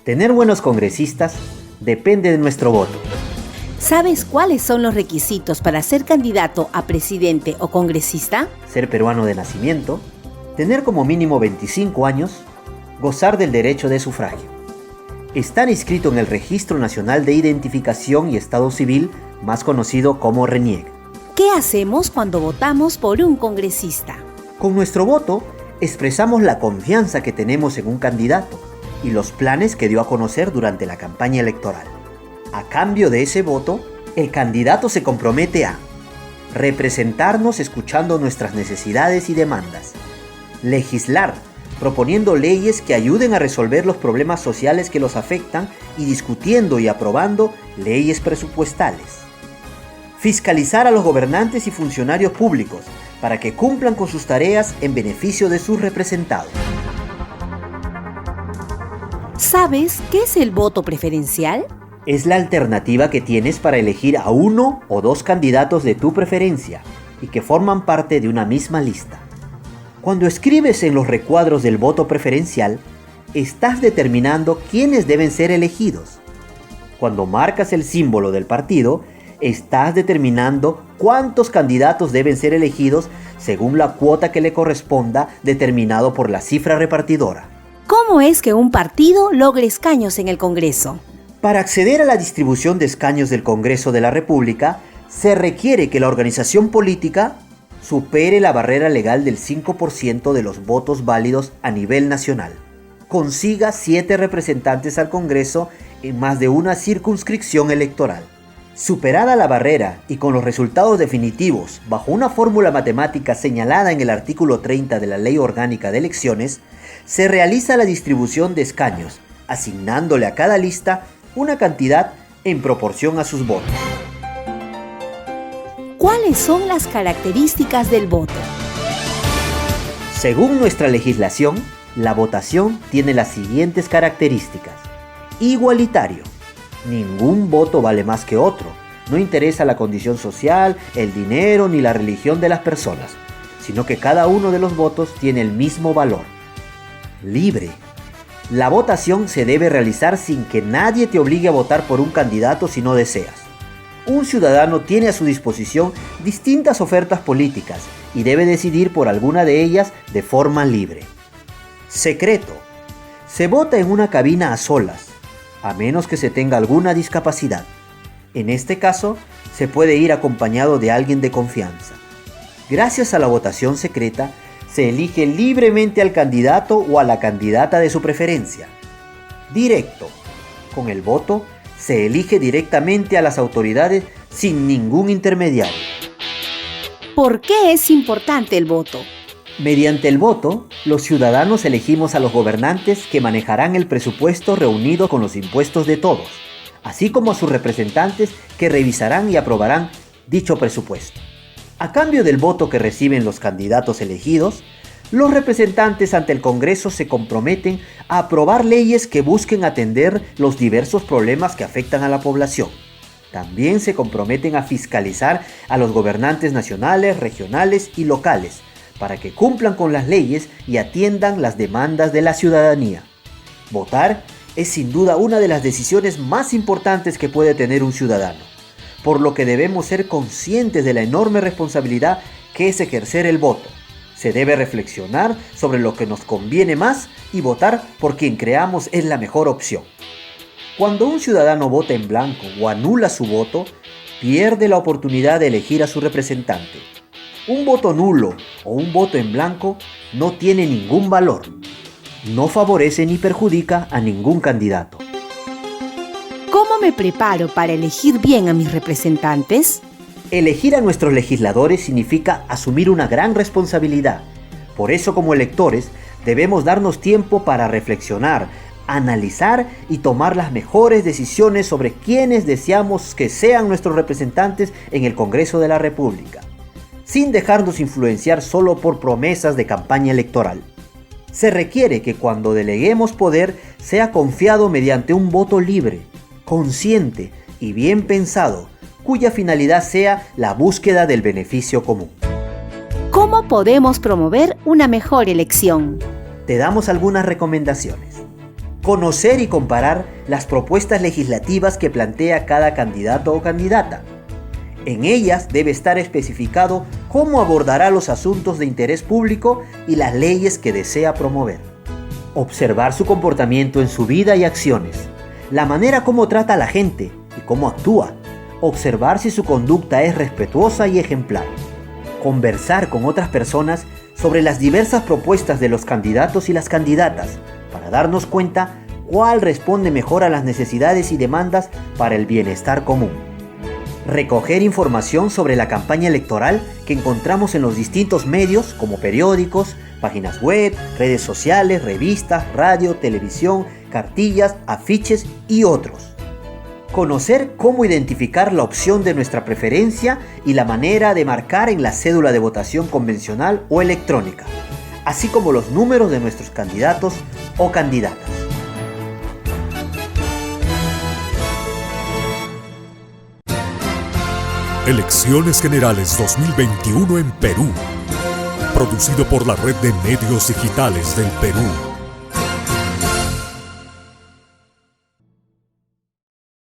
Tener buenos congresistas depende de nuestro voto. ¿Sabes cuáles son los requisitos para ser candidato a presidente o congresista? Ser peruano de nacimiento, tener como mínimo 25 años, gozar del derecho de sufragio, estar inscrito en el Registro Nacional de Identificación y Estado Civil, más conocido como RENIEC. ¿Qué hacemos cuando votamos por un congresista? Con nuestro voto expresamos la confianza que tenemos en un candidato y los planes que dio a conocer durante la campaña electoral. A cambio de ese voto, el candidato se compromete a representarnos escuchando nuestras necesidades y demandas, legislar, proponiendo leyes que ayuden a resolver los problemas sociales que los afectan y discutiendo y aprobando leyes presupuestales, fiscalizar a los gobernantes y funcionarios públicos para que cumplan con sus tareas en beneficio de sus representados. ¿Sabes qué es el voto preferencial? Es la alternativa que tienes para elegir a uno o dos candidatos de tu preferencia y que forman parte de una misma lista. Cuando escribes en los recuadros del voto preferencial, estás determinando quiénes deben ser elegidos. Cuando marcas el símbolo del partido, estás determinando cuántos candidatos deben ser elegidos según la cuota que le corresponda determinado por la cifra repartidora. ¿Cómo es que un partido logra escaños en el Congreso? Para acceder a la distribución de escaños del Congreso de la República, se requiere que la organización política supere la barrera legal del 5% de los votos válidos a nivel nacional, consiga 7 representantes al Congreso en más de una circunscripción electoral. Superada la barrera y con los resultados definitivos bajo una fórmula matemática señalada en el artículo 30 de la Ley Orgánica de Elecciones, se realiza la distribución de escaños, asignándole a cada lista una cantidad en proporción a sus votos. ¿Cuáles son las características del voto? Según nuestra legislación, la votación tiene las siguientes características. Igualitario. Ningún voto vale más que otro. No interesa la condición social, el dinero ni la religión de las personas, sino que cada uno de los votos tiene el mismo valor. Libre. La votación se debe realizar sin que nadie te obligue a votar por un candidato si no deseas. Un ciudadano tiene a su disposición distintas ofertas políticas y debe decidir por alguna de ellas de forma libre. Secreto. Se vota en una cabina a solas, a menos que se tenga alguna discapacidad. En este caso, se puede ir acompañado de alguien de confianza. Gracias a la votación secreta, se elige libremente al candidato o a la candidata de su preferencia. Directo. Con el voto, se elige directamente a las autoridades sin ningún intermediario. ¿Por qué es importante el voto? Mediante el voto, los ciudadanos elegimos a los gobernantes que manejarán el presupuesto reunido con los impuestos de todos, así como a sus representantes que revisarán y aprobarán dicho presupuesto. A cambio del voto que reciben los candidatos elegidos, los representantes ante el Congreso se comprometen a aprobar leyes que busquen atender los diversos problemas que afectan a la población. También se comprometen a fiscalizar a los gobernantes nacionales, regionales y locales para que cumplan con las leyes y atiendan las demandas de la ciudadanía. Votar es sin duda una de las decisiones más importantes que puede tener un ciudadano, por lo que debemos ser conscientes de la enorme responsabilidad que es ejercer el voto. Se debe reflexionar sobre lo que nos conviene más y votar por quien creamos es la mejor opción. Cuando un ciudadano vota en blanco o anula su voto, pierde la oportunidad de elegir a su representante. Un voto nulo o un voto en blanco no tiene ningún valor. No favorece ni perjudica a ningún candidato. ¿Cómo me preparo para elegir bien a mis representantes? Elegir a nuestros legisladores significa asumir una gran responsabilidad. Por eso, como electores, debemos darnos tiempo para reflexionar, analizar y tomar las mejores decisiones sobre quiénes deseamos que sean nuestros representantes en el Congreso de la República, sin dejarnos influenciar solo por promesas de campaña electoral. Se requiere que cuando deleguemos poder sea confiado mediante un voto libre, consciente y bien pensado, cuya finalidad sea la búsqueda del beneficio común. ¿Cómo podemos promover una mejor elección? Te damos algunas recomendaciones. Conocer y comparar las propuestas legislativas que plantea cada candidato o candidata. En ellas debe estar especificado cómo abordará los asuntos de interés público y las leyes que desea promover. Observar su comportamiento en su vida y acciones, la manera como trata a la gente y cómo actúa. Observar si su conducta es respetuosa y ejemplar. Conversar con otras personas sobre las diversas propuestas de los candidatos y las candidatas para darnos cuenta cuál responde mejor a las necesidades y demandas para el bienestar común. Recoger información sobre la campaña electoral que encontramos en los distintos medios como periódicos, páginas web, redes sociales, revistas, radio, televisión, cartillas, afiches y otros. Conocer cómo identificar la opción de nuestra preferencia y la manera de marcar en la cédula de votación convencional o electrónica, así como los números de nuestros candidatos o candidatas. Elecciones Generales 2021 en Perú. Producido por la Red de Medios Digitales del Perú.